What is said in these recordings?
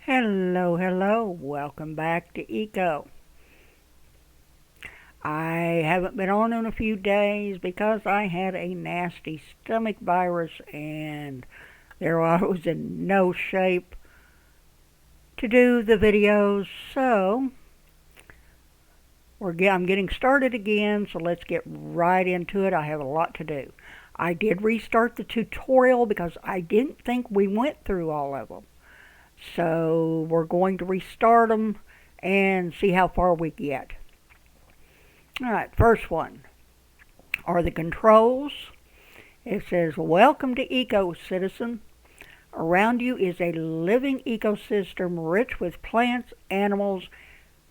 Hello, welcome back to Eco. I haven't been on in a few days because I had a nasty stomach virus and there I was in no shape to do the videos, so I'm getting started again, so let's get right into it. I have a lot to do. I did restart the tutorial because I didn't think we went through all of them. So we're going to restart them and see how far we get. Alright, first one are the controls. It says, welcome to Eco Citizen. Around you is a living ecosystem rich with plants, animals,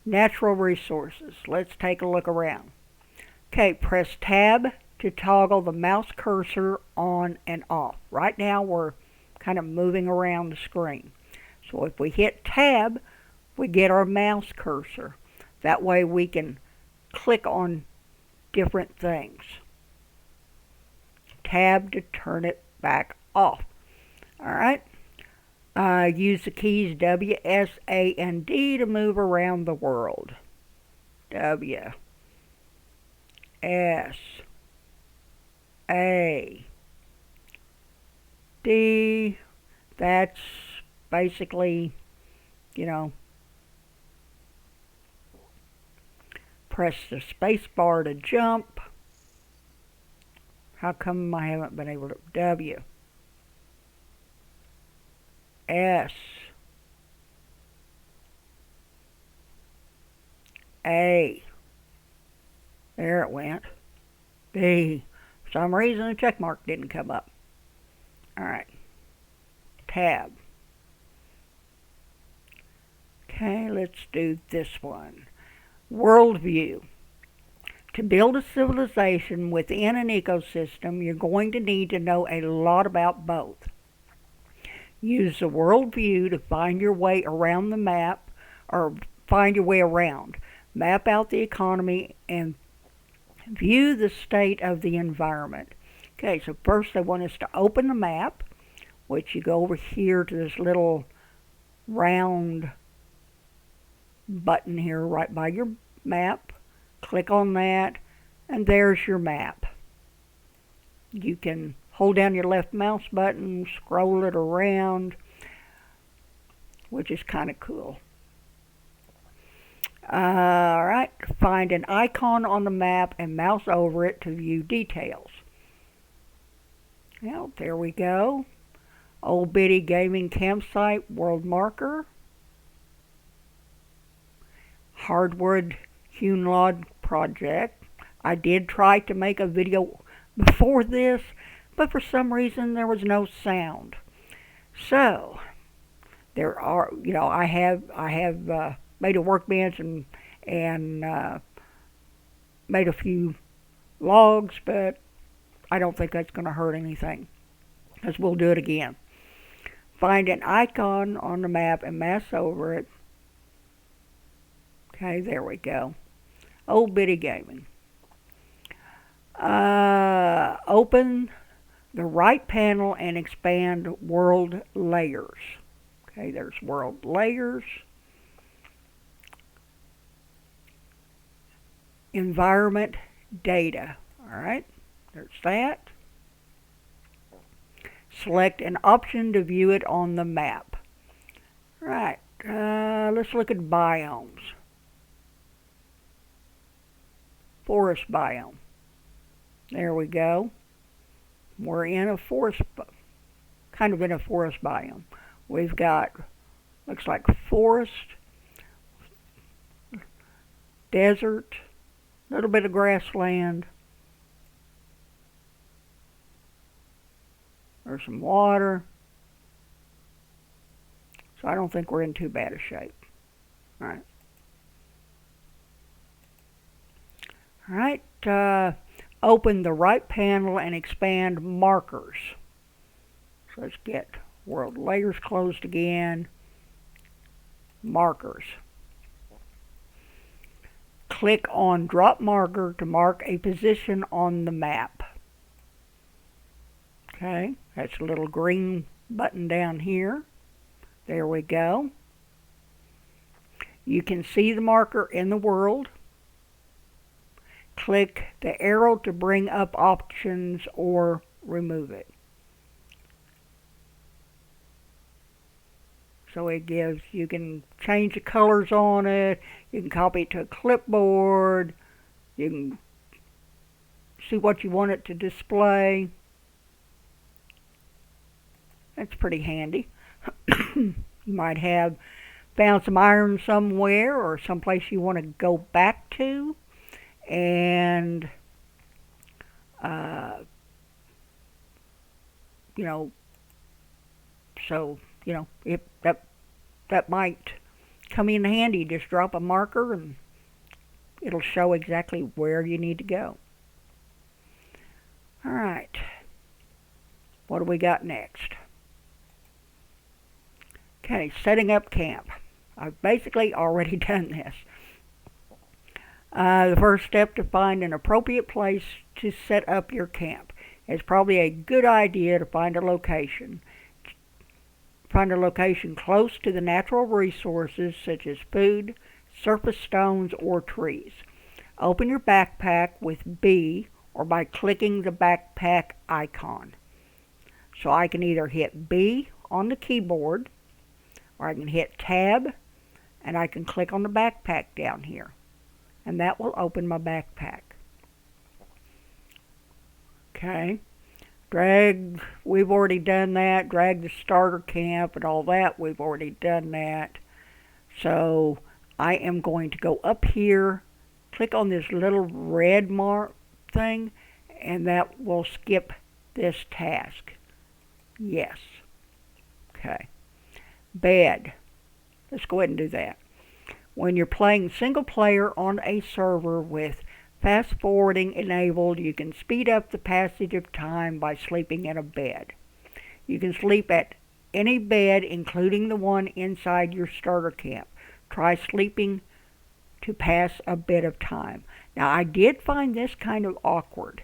natural resources. Let's take a look around. Okay, press tab to toggle the mouse cursor on and off. Right now we're kind of moving around the screen. So if we hit tab, we get our mouse cursor. That way we can click on different things. Tab to turn it back off. Alright. Use the keys W, S, A, and D to move around the world. W, S, A, D. That's basically, press the space bar to jump. How come I haven't been able to? W, S, A. There it went. B. For some reason the check mark didn't come up. Alright. Tab. Okay, let's do this one. Worldview. To build a civilization within an ecosystem, you're going to need to know a lot about both. Use the worldview to find your way around the map, or find your way around. Map out the economy and view the state of the environment. Okay, so first they want us to open the map, which you go over here to this little round button here right by your map. Click on that, and there's your map. You can hold down your left mouse button, scroll it around, which is kind of cool. Alright, find an icon on the map and mouse over it to view details. Well, there we go. oldbiddygaming campsite world marker. Hardwood hewn log project. I did try to make a video before this, but for some reason there was no sound. So there are, I have made a workbench and made a few logs, but I don't think that's going to hurt anything, because we'll do it again. Find an icon on the map and mouse over it. Okay, there we go. oldbiddygaming. Open the right panel and expand world layers. Okay, there's world layers. Environment data. Alright, there's that. Select an option to view it on the map. Right, let's look at biomes. Forest biome. There we go. We're in a forest, kind of in a forest biome. We've got, looks like forest, desert, a little bit of grassland. There's some water. So I don't think we're in too bad a shape. Alright. Alright, open the right panel and expand markers. So let's get world layers closed again. Markers. Click on drop marker to mark a position on the map. Okay, that's a little green button down here. There we go. You can see the marker in the world. Click the arrow to bring up options or remove it. So it gives, you can change the colors on it, you can copy it to a clipboard, you can see what you want it to display. That's pretty handy. You might have found some iron somewhere or someplace you want to go back to, and you know, so you know, if that might come in handy. Just drop a marker and it'll show exactly where you need to go. All right, what do we got next? Okay, setting up camp. I've basically already done this. The first step to find an appropriate place to set up your camp. It's probably a good idea to find a location. Find a location close to the natural resources such as food, surface stones, or trees. Open your backpack with B or by clicking the backpack icon. So I can either hit B on the keyboard, or I can hit Tab, and I can click on the backpack down here. And that will open my backpack. Okay. Drag, we've already done that. Drag the starter camp and all that, we've already done that. So I am going to go up here, click on this little red mark thing, and that will skip this task. Yes. Okay. Bed. Let's go ahead and do that. When you're playing single player on a server with fast forwarding enabled, you can speed up the passage of time by sleeping in a bed. You can sleep at any bed, including the one inside your starter camp. Try sleeping to pass a bit of time. Now, I did find this kind of awkward.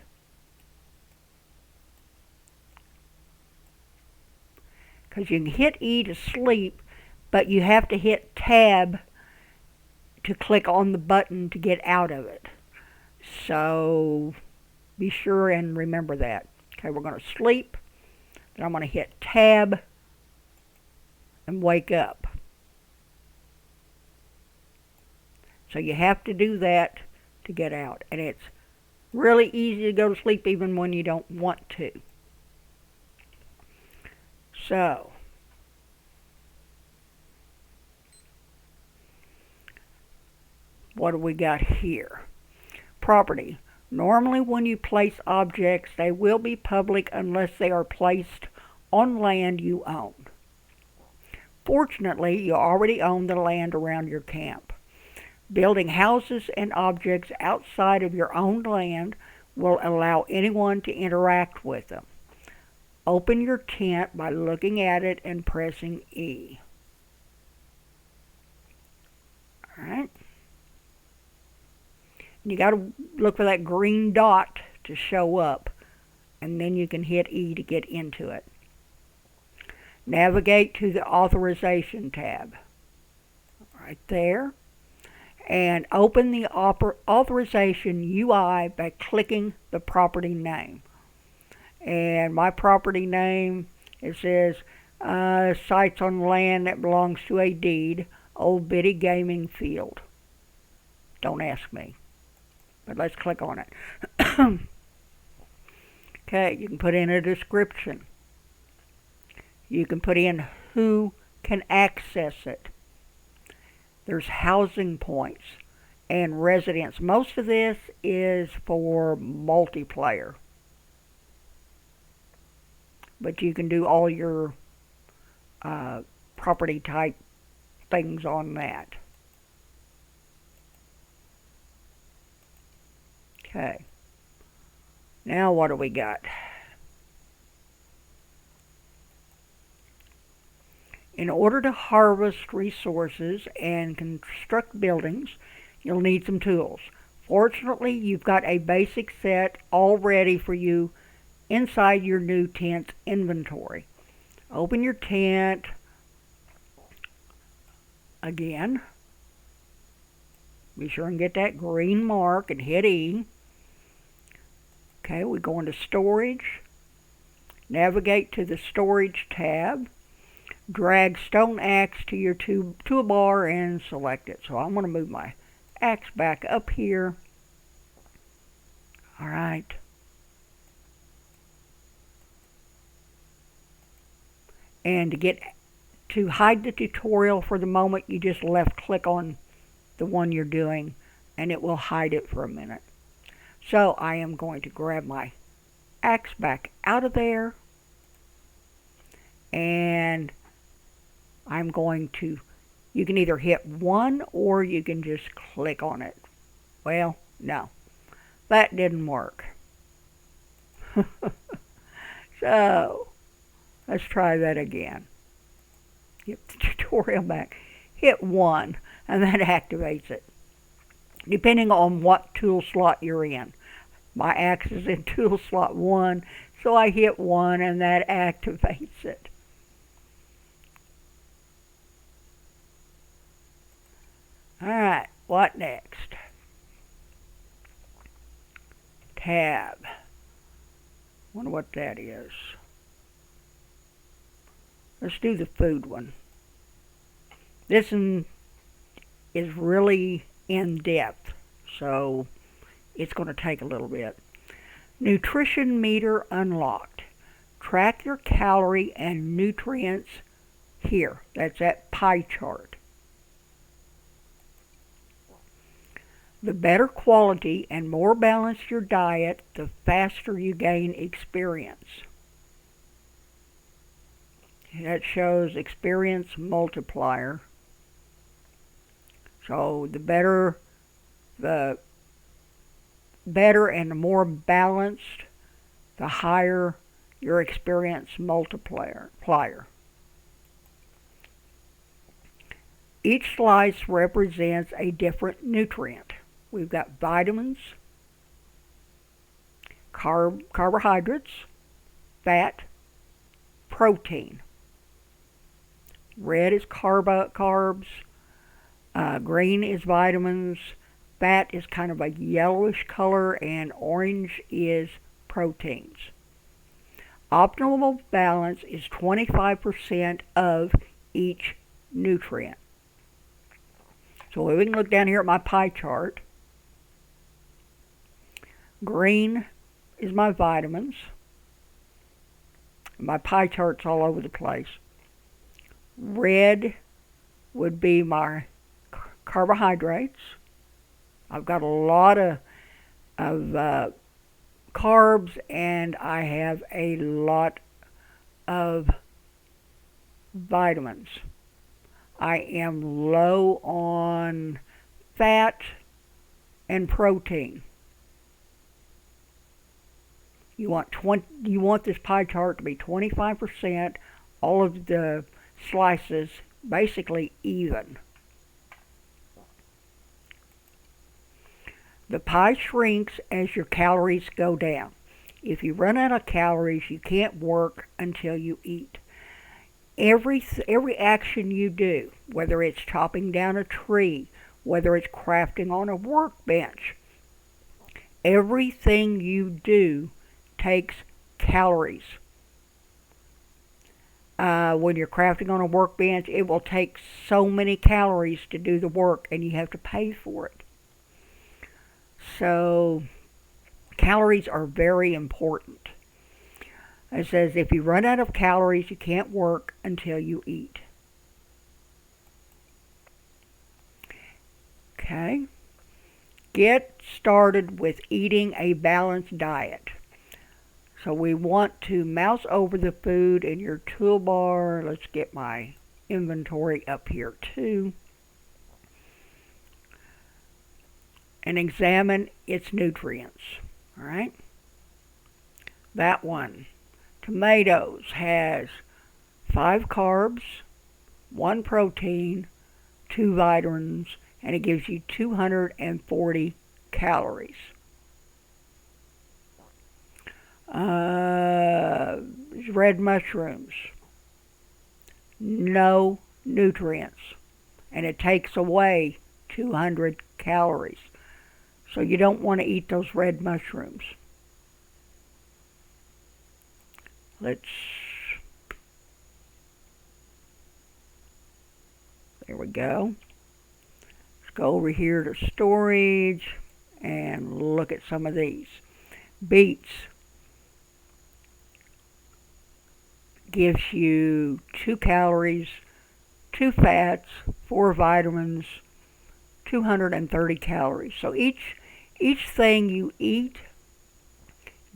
Because you can hit E to sleep, but you have to hit Tab to click on the button to get out of it. So be sure and remember that. Okay, we're going to sleep. Then I'm going to hit Tab and wake up. So you have to do that to get out. And it's really easy to go to sleep even when you don't want to. So, what do we got here? Property. Normally when you place objects, they will be public unless they are placed on land you own. Fortunately, you already own the land around your camp. Building houses and objects outside of your own land will allow anyone to interact with them. Open your tent by looking at it and pressing E. Alright. You got to look for that green dot to show up, and then you can hit E to get into it. Navigate to the Authorization tab. Right there. And open the Authorization UI by clicking the property name. And my property name, it says, sites on land that belongs to a deed, oldbiddygaming field. Don't ask me, but let's click on it. Okay, you can put in a description. You can put in who can access it. There's housing points and residents. Most of this is for multiplayer. But you can do all your property type things on that. Okay. Now what do we got? In order to harvest resources and construct buildings, you'll need some tools. Fortunately, you've got a basic set all ready for you inside your new tent's inventory. Open your tent again, Be sure and get that green mark and hit E. Okay, we go into storage. Navigate to the storage tab. Drag stone axe to your toolbar and select it. So I'm going to move my axe back up here. All right. And to hide the tutorial for the moment, you just left click on the one you're doing and it will hide it for a minute. So I am going to grab my axe back out of there, and I'm going to, you can either hit 1 or you can just click on it. Well, no, that didn't work. So let's try that again. Get the tutorial back. Hit 1 and that activates it. Depending on what tool slot you're in. My axe is in tool slot 1, so I hit 1 and that activates it. Alright, what next? Tab. Wonder what that is. Let's do the food one. This one is really in depth, so it's going to take a little bit. Nutrition meter unlocked. Track your calorie and nutrients here. That's that pie chart. The better quality and more balanced your diet, the faster you gain experience. That shows experience multiplier. So the better and the more balanced, the higher your experience multiplier. Each slice represents a different nutrient. We've got vitamins, carbohydrates, fat, protein. Red is carbs, green is vitamins, fat is kind of a yellowish color, and orange is proteins. Optimal balance is 25% of each nutrient. So we can look down here at my pie chart. Green is my vitamins. My pie chart's all over the place. Red would be my carbohydrates. I've got a lot of carbs, and I have a lot of vitamins. I am low on fat and protein. You want this pie chart to be 25%, all of the slices basically even. The pie shrinks as your calories go down. If you run out of calories, you can't work until you eat. Every action you do, whether it's chopping down a tree, whether it's crafting on a workbench, everything you do takes calories. When you're crafting on a workbench, it will take so many calories to do the work, and you have to pay for it. So calories are very important. It says if you run out of calories, you can't work until you eat. Okay. Get started with eating a balanced diet. So we want to mouse over the food in your toolbar. Let's get my inventory up here too. And examine its nutrients. All right. That one. Tomatoes has 5 carbs, 1 protein, 2 vitamins, and it gives you 240 calories. Red mushrooms, no nutrients, and it takes away 200 calories. So you don't want to eat those red mushrooms. There we go. Let's go over here to storage and look at some of these. Beets gives you 2 calories, 2 fats, 4 vitamins, 230 calories. So each thing you eat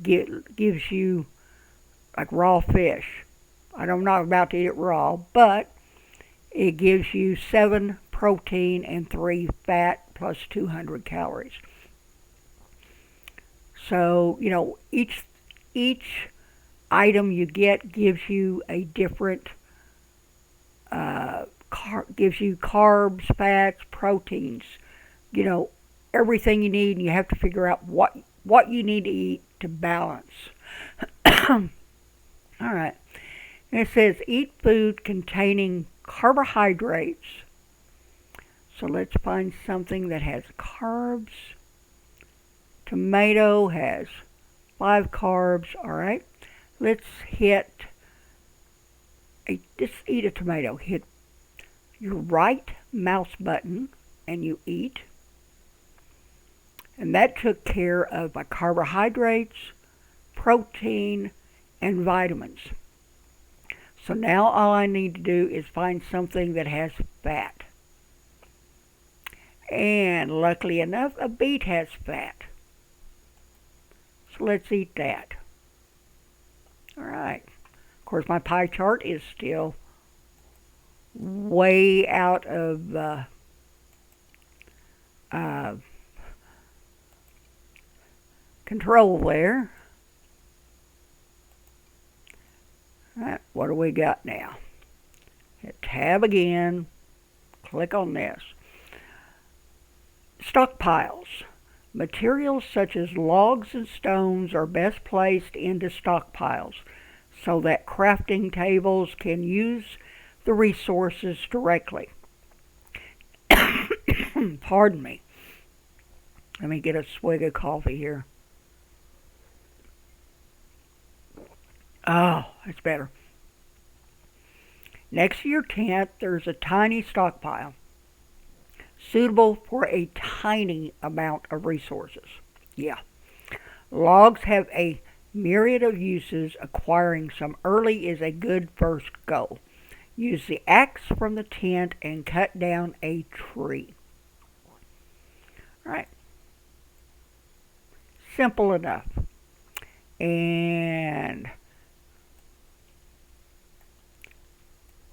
gives you, like raw fish. I'm not about to eat it raw, but it gives you 7 protein and 3 fat plus 200 calories. So, each item you get gives you a different, gives you carbs, fats, proteins, everything you need, and you have to figure out what you need to eat to balance. All right. And it says eat food containing carbohydrates. So let's find something that has carbs. Tomato has 5 carbs. All right. Let's just eat a tomato. Hit your right mouse button and you eat. And that took care of my carbohydrates, protein, and vitamins. So now all I need to do is find something that has fat. And luckily enough, a beet has fat. So let's eat that. All right. Of course, my pie chart is still way out of control there. All right, what do we got now? Hit tab again. Click on this. Stockpiles. Materials such as logs and stones are best placed into stockpiles so that crafting tables can use the resources directly. Pardon me. Let me get a swig of coffee here. Oh, that's better. Next to your tent, there's a tiny stockpile, suitable for a tiny amount of resources. Yeah. Logs have a myriad of uses. Acquiring some early is a good first goal. Use the axe from the tent and cut down a tree. All right. Simple enough. And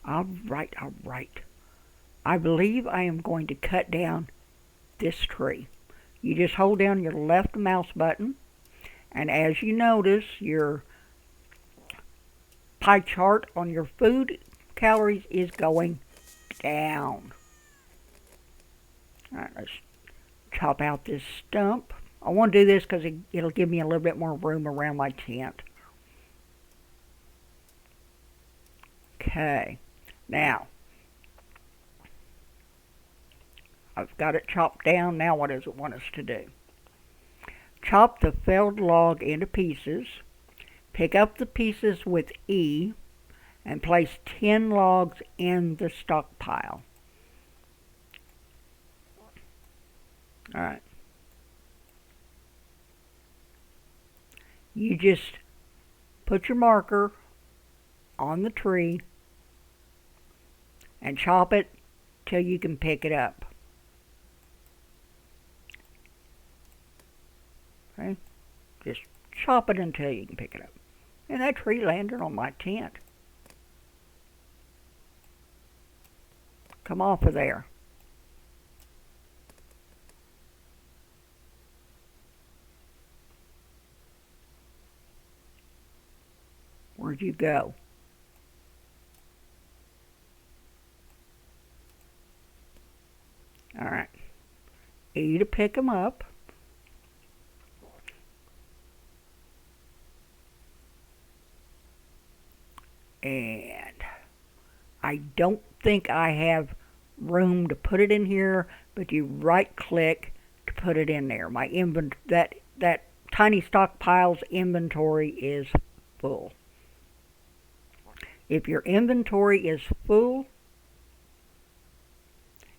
all right. I believe I am going to cut down this tree. You just hold down your left mouse button, and as you notice, your pie chart on your food calories is going down. All right, let's chop out this stump. I want to do this because it'll give me a little bit more room around my tent. Okay, now I've got it chopped down. Now what does it want us to do? Chop the felled log into pieces. Pick up the pieces with E and place 10 logs in the stockpile. All right. You just put your marker on the tree and chop it till you can pick it up. Okay? Just chop it until you can pick it up. And that tree landed on my tent. Come off of there. Where'd you go? All right. E to pick them up. And I don't think I have room to put it in here, but you right click to put it in there. My that tiny stockpiles inventory is full. If your inventory is full,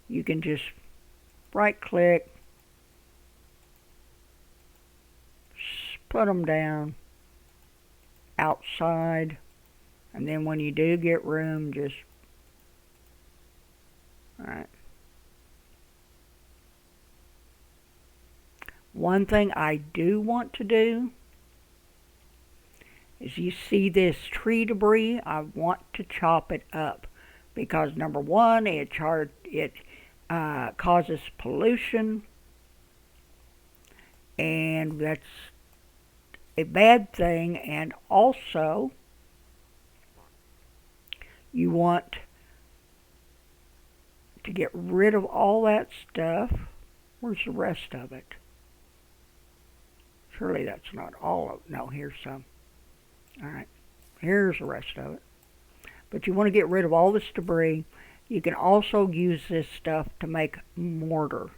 you can just right click, put them down outside, and then when you do get room, just, alright. One thing I do want to do is, you see this tree debris, I want to chop it up because number one, it causes pollution, and that's a bad thing. And also, you want to get rid of all that stuff. Where's the rest of it? Surely that's not all of it. No, here's some. Alright, here's the rest of it. But you want to get rid of all this debris. You can also use this stuff to make mortar.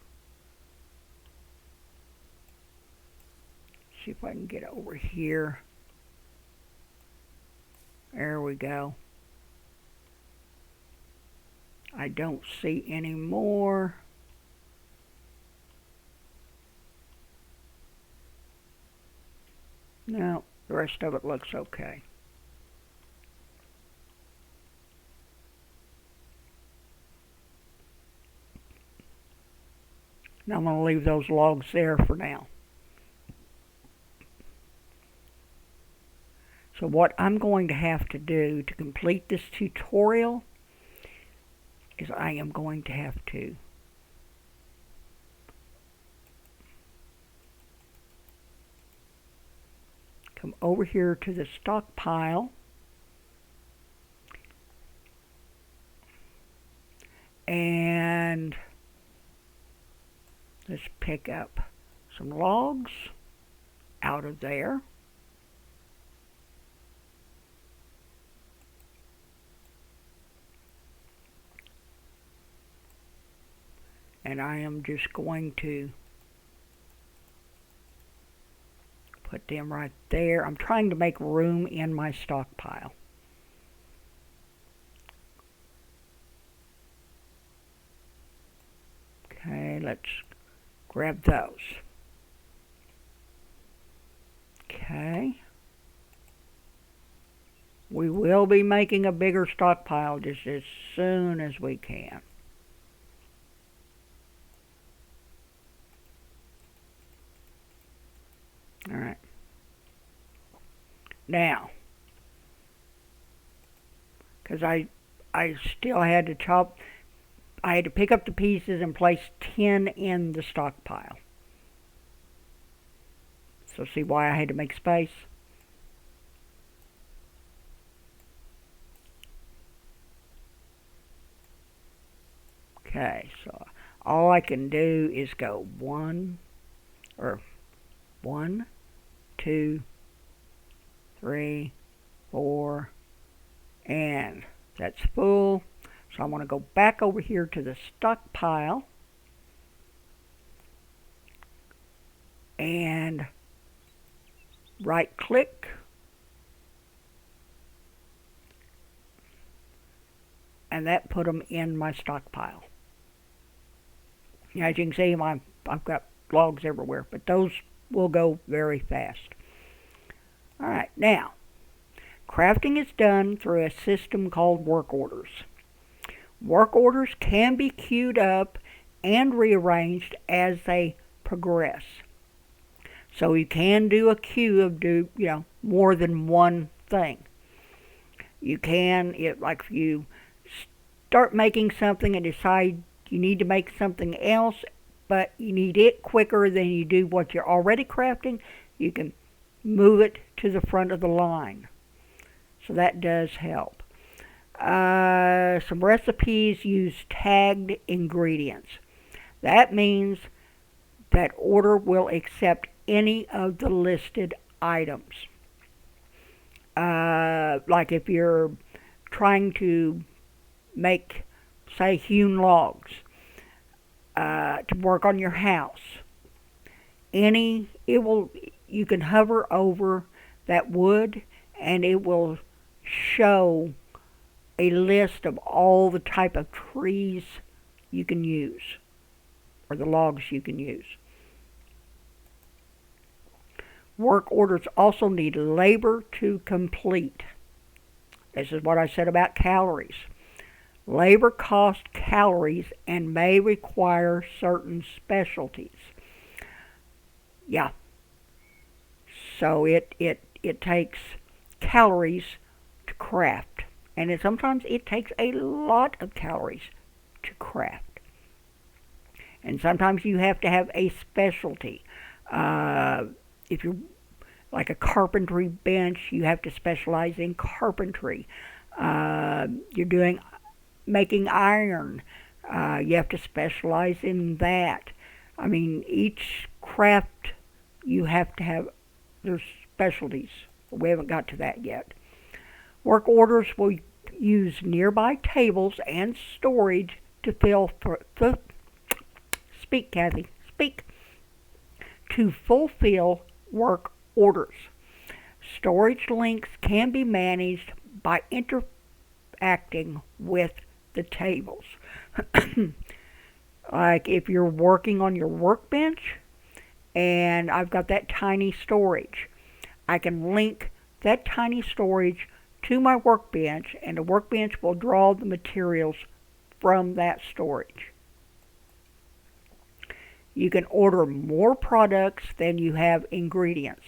See if I can get over here. There we go. I don't see any more. No, the rest of it looks okay. Now I'm going to leave those logs there for now. So what I'm going to have to do to complete this tutorial is I am going to have to come over here to the stockpile and let's pick up some logs out of there. And I am just going to put them right there. I'm trying to make room in my stockpile. Okay, let's grab those. Okay. We will be making a bigger stockpile just as soon as we can. Alright. Now, because I still had to chop, I had to pick up the pieces and place 10 in the stockpile. So see why I had to make space? Okay, so all I can do is go 1, 2, 3, 4, and that's full. So I'm going to go back over here to the stockpile and right click and that put them in my stockpile. As you can see, I've got logs everywhere, but those will go very fast. Alright, now, crafting is done through a system called work orders. Work orders can be queued up and rearranged as they progress. So you can do a queue of more than one thing. You can, like if you start making something and decide you need to make something else, but you need it quicker than you do what you're already crafting, you can move it to the front of the line. So that does help. Some recipes use tagged ingredients. That means that order will accept any of the listed items. Like if you're trying to make say hewn logs, to work on your house. You can hover over that wood and it will show a list of all the type of trees you can use, or the logs you can use. Work orders also need labor to complete. This is what I said about calories. Labor costs calories and may require certain specialties. Yeah. So it takes calories to craft. And sometimes it takes a lot of calories to craft. And sometimes you have to have a specialty. If you're like a carpentry bench, you have to specialize in carpentry. You're making iron. You have to specialize in that. I mean, each craft you have to have their specialties. We haven't got to that yet. Work orders will use nearby tables and storage to speak, Kathy, speak, to fulfill work orders. Storage links can be managed by interacting with the tables. Like if you're working on your workbench and I've got that tiny storage, I can link that tiny storage to my workbench, and the workbench will draw the materials from that storage. You can order more products than you have ingredients.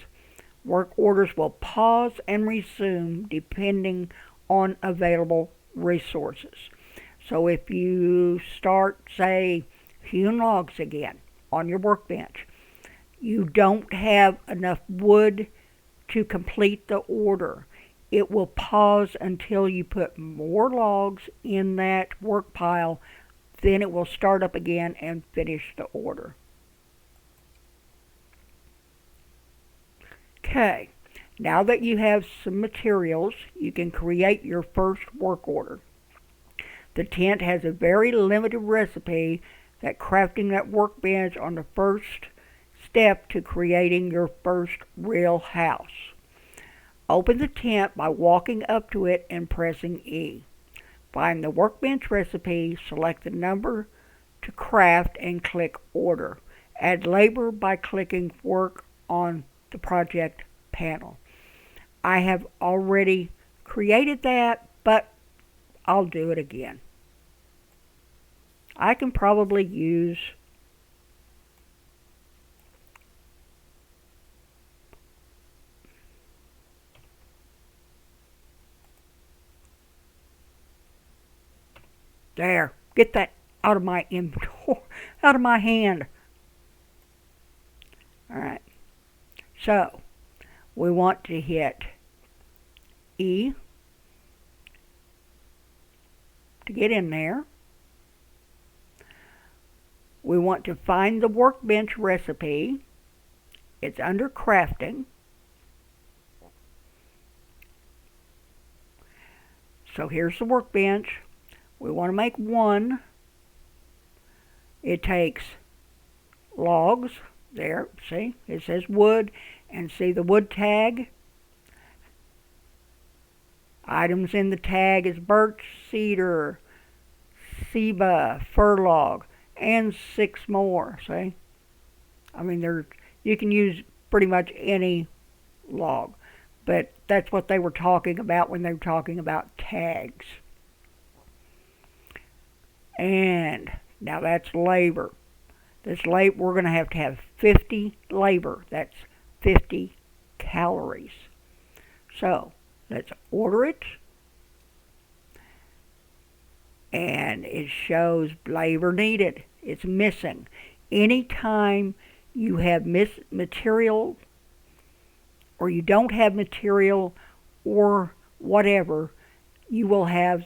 Work orders will pause and resume depending on available resources. So if you start, say, hewn logs again on your workbench, you don't have enough wood to complete the order. It will pause until you put more logs in that work pile. Then it will start up again and finish the order. Okay, now that you have some materials, you can create your first work order. The tent has a very limited recipe that crafting that workbench on the first step to creating your first real house. Open the tent by walking up to it and pressing E. Find the workbench recipe, select the number to craft, and click Order. Add labor by clicking Work on the project panel. I have already created that, but I'll do it again. I can probably use there. Get that out of my inventory, out of my hand. All right. So we want to hit E to get in there. We want to find the workbench recipe. It's under crafting. So here's the workbench. We want to make one. It takes logs. There, see, it says wood, and see the wood tag. Items in the tag is birch, cedar, ceiba, fir log, and 6 more, see? I mean, you can use pretty much any log, but that's what they were talking about when they were talking about tags. And now that's labor. We're going to have 50 labor. That's 50 calories. So let's order it. And it shows labor needed. It's missing. Anytime you have material, or you don't have material, or whatever, you will have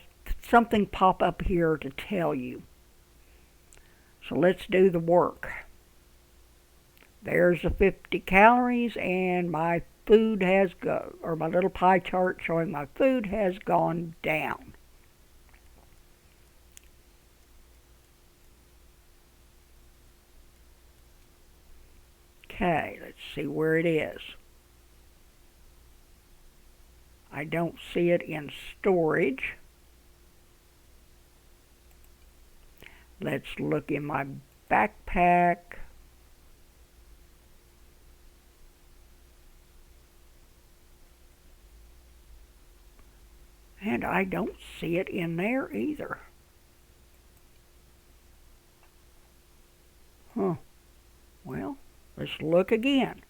something pop up here to tell you. So let's do the work. There's the 50 calories, and my food has or my little pie chart showing my food has gone down. Okay, let's see where it is. I don't see it in storage. Let's look in my backpack. And I don't see it in there either. Huh. Well, let's look again.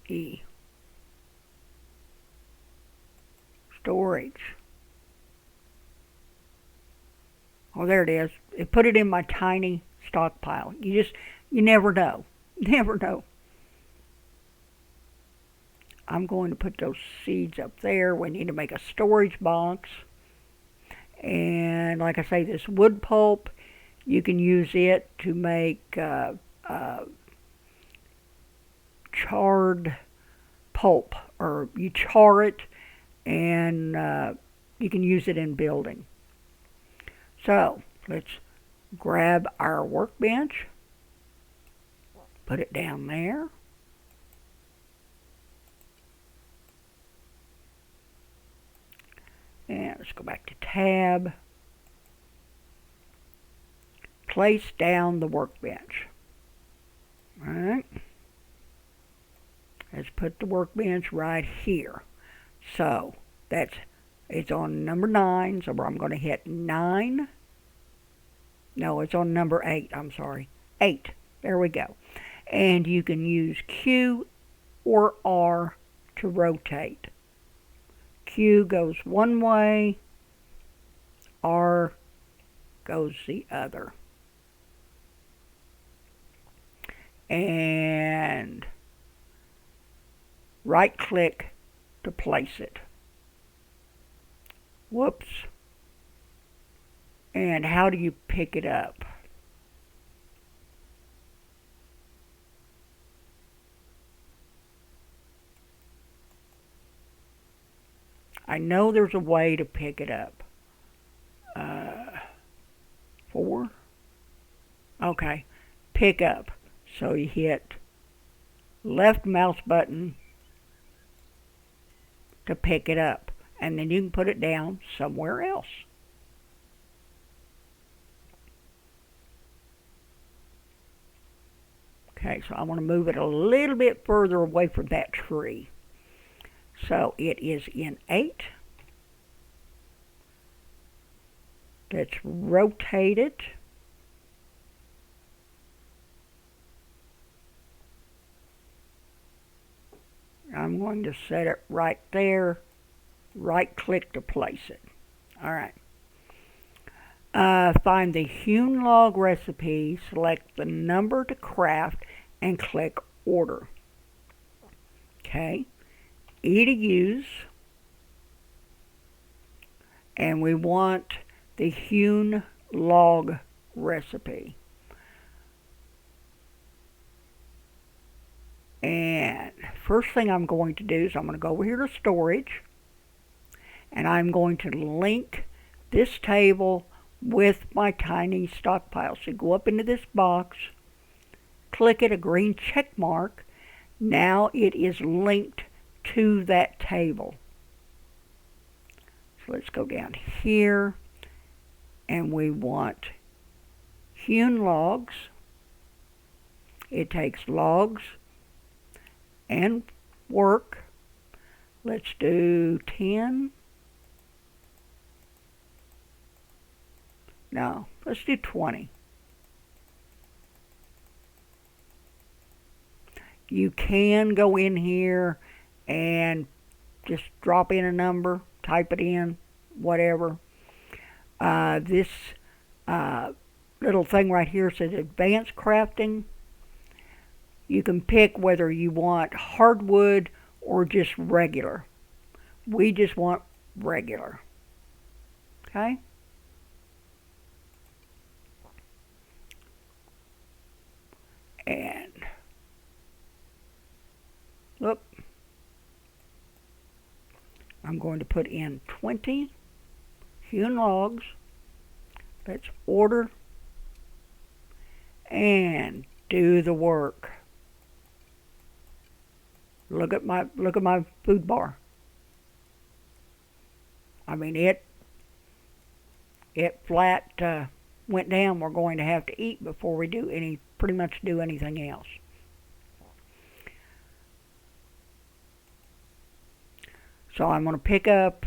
E. Storage. Oh, there it is. It put it in my tiny stockpile. You never know. Never know. I'm going to put those seeds up there. We need to make a storage box. And like I say, this wood pulp, you can use it to make charred pulp, or you char it and you can use it in building. So let's grab our workbench, put it down there. And let's go back to tab. Place down the workbench. Alright. Let's put the workbench right here. So it's on number 9, so I'm going to hit 9. No, it's on number 8, I'm sorry. 8. There we go. And you can use Q or R to rotate. Q goes one way, R goes the other. And right click to place it. Whoops. And how do you pick it up? I know there's a way to pick it up. 4. Okay. Pick up. So you hit left mouse button to pick it up. And then you can put it down somewhere else. Okay, so I want to move it a little bit further away from that tree. So it is in 8. Let's rotate it. I'm going to set it right there. Right click to place it. Alright. Find the hewn log recipe, select the number to craft, and click order. Okay. E to use. And we want the hewn log recipe. And first thing I'm going to do is I'm going to go over here to storage. And I'm going to link this table with my tiny stockpile. So go up into this box, click it, a green check mark. Now it is linked to that table. So let's go down here, and we want hewn logs. It takes logs and work. Let's do 10. No, let's do 20. You can go in here and just drop in a number, type it in, whatever. This little thing right here says advanced crafting. You can pick whether you want hardwood or just regular. We just want regular. Okay? And look, I'm going to put in 20 hewn logs. Let's order and do the work. Look at my food bar. I mean, it flat went down. We're going to have to eat before we pretty much do anything else. So I'm going to pick up,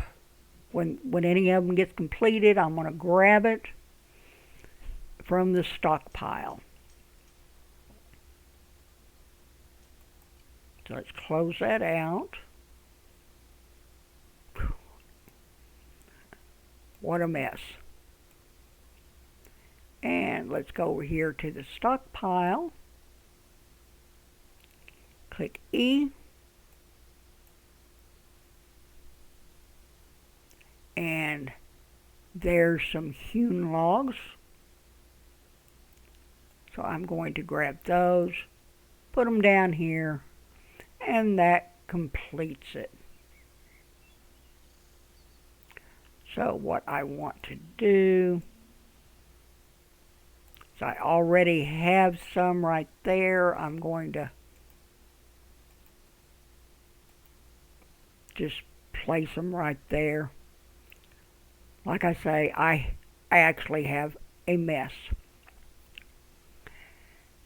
when any of them gets completed, I'm going to grab it from the stockpile. So let's close that out. What a mess. And let's go over here to the stockpile. Click E. And there's some hewn logs. So I'm going to grab those, put them down here, and that completes it. So what I want to do is, I already have some right there. I'm going to just place them right there. Like I say, I actually have a mess.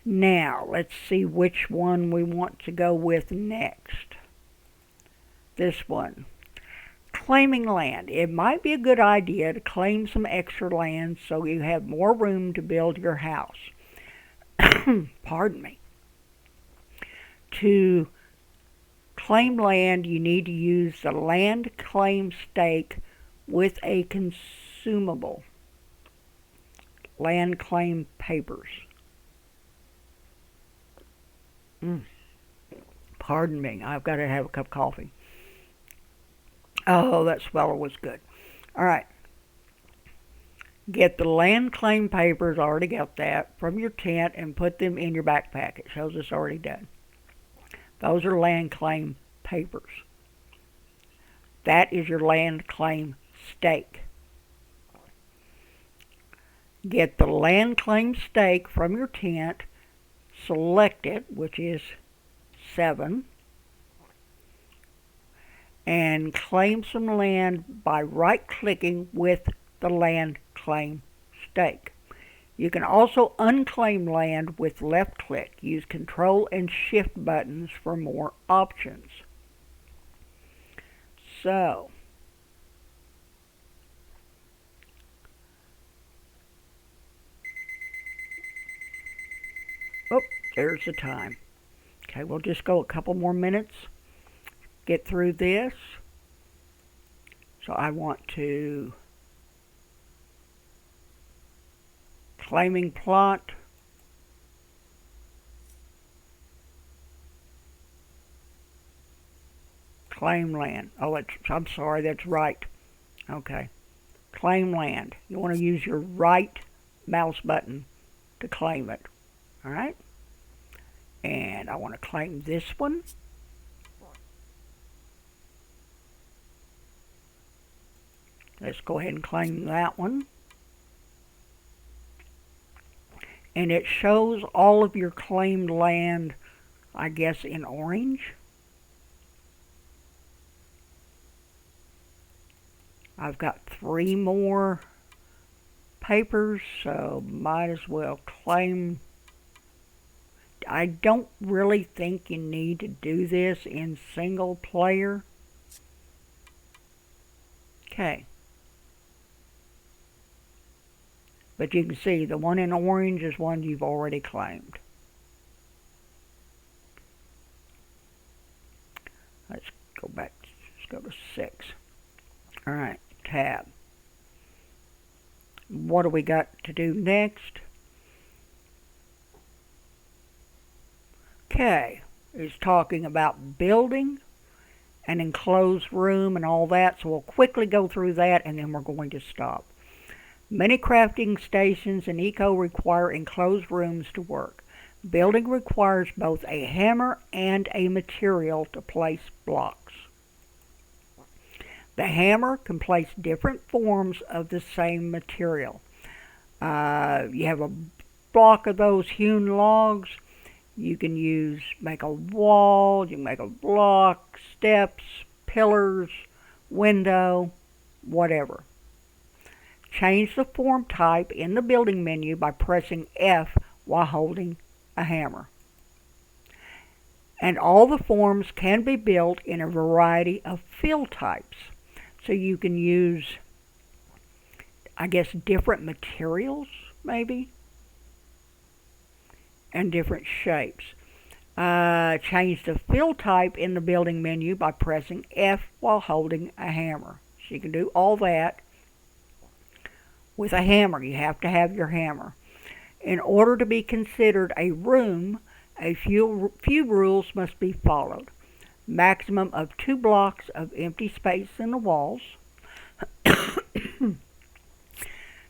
Now, let's see which one we want to go with next. This one. Claiming land. It might be a good idea to claim some extra land so you have more room to build your house. Pardon me. To claim land, you need to use the land claim stake with a consumable. Land claim papers. Pardon me, I've got to have a cup of coffee. Oh, that swallow was good. Alright. Get the land claim papers, already got that, from your tent and put them in your backpack. It shows it's already done. Those are land claim papers. That is your land claim stake. Get the land claim stake from your tent, select it, which is 7, and claim some land by right-clicking with the land claim stake. You can also unclaim land with left-click. Use Control and Shift buttons for more options. So, oh, there's the time. Okay, we'll just go a couple more minutes, get through this. So I want to claiming plot. Claim land. Oh, I'm sorry, that's right. Okay. Claim land. You want to use your right mouse button to claim it. Alright? And I want to claim this one. Let's go ahead and claim that one. And it shows all of your claimed land, I guess, in orange. I've got 3 more papers, so might as well claim. I don't really think you need to do this in single player. Okay. But you can see the one in orange is one you've already claimed. Let's go back. Let's go to 6. Alright, tab. What do we got to do next? Okay, it's talking about building an enclosed room and all that, so we'll quickly go through that and then we're going to stop. Many crafting stations in Eco require enclosed rooms to work. Building requires both a hammer and a material to place blocks. The hammer can place different forms of the same material. You have a block of those hewn logs. You can make a wall, you can make a block, steps, pillars, window, whatever. Change the form type in the building menu by pressing F while holding a hammer. And all the forms can be built in a variety of fill types. So you can use, I guess, different materials, maybe, and different shapes. Change the fill type in the building menu by pressing F while holding a hammer. So you can do all that with a hammer. You have to have your hammer. In order to be considered a room, a few rules must be followed. Maximum of 2 blocks of empty space in the walls.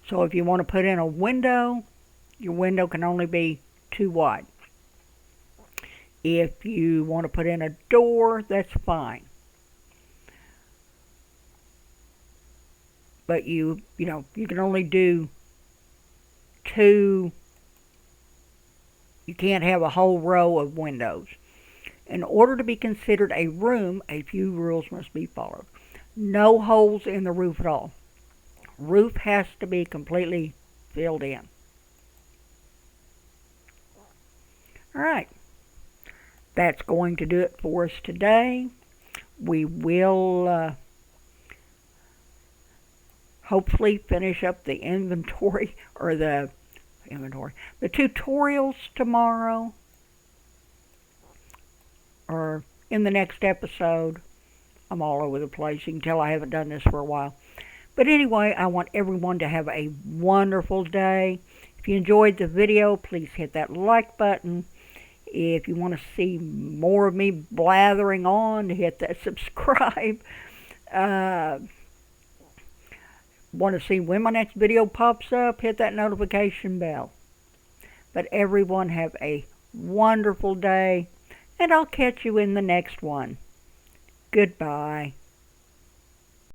So if you want to put in a window, your window can only be 2 wide. If you want to put in a door, that's fine. But you can only do 2. You can't have a whole row of windows. In order to be considered a room, a few rules must be followed. No holes in the roof at all. Roof has to be completely filled in. All right. That's going to do it for us today. We will hopefully finish up the the tutorials tomorrow or in the next episode. I'm all over the place. You can tell I haven't done this for a while. But anyway, I want everyone to have a wonderful day. If you enjoyed the video, please hit that like button. If you want to see more of me blathering on, hit that subscribe. Want to see when my next video pops up, hit that notification bell. But everyone have a wonderful day, and I'll catch you in the next one. Goodbye.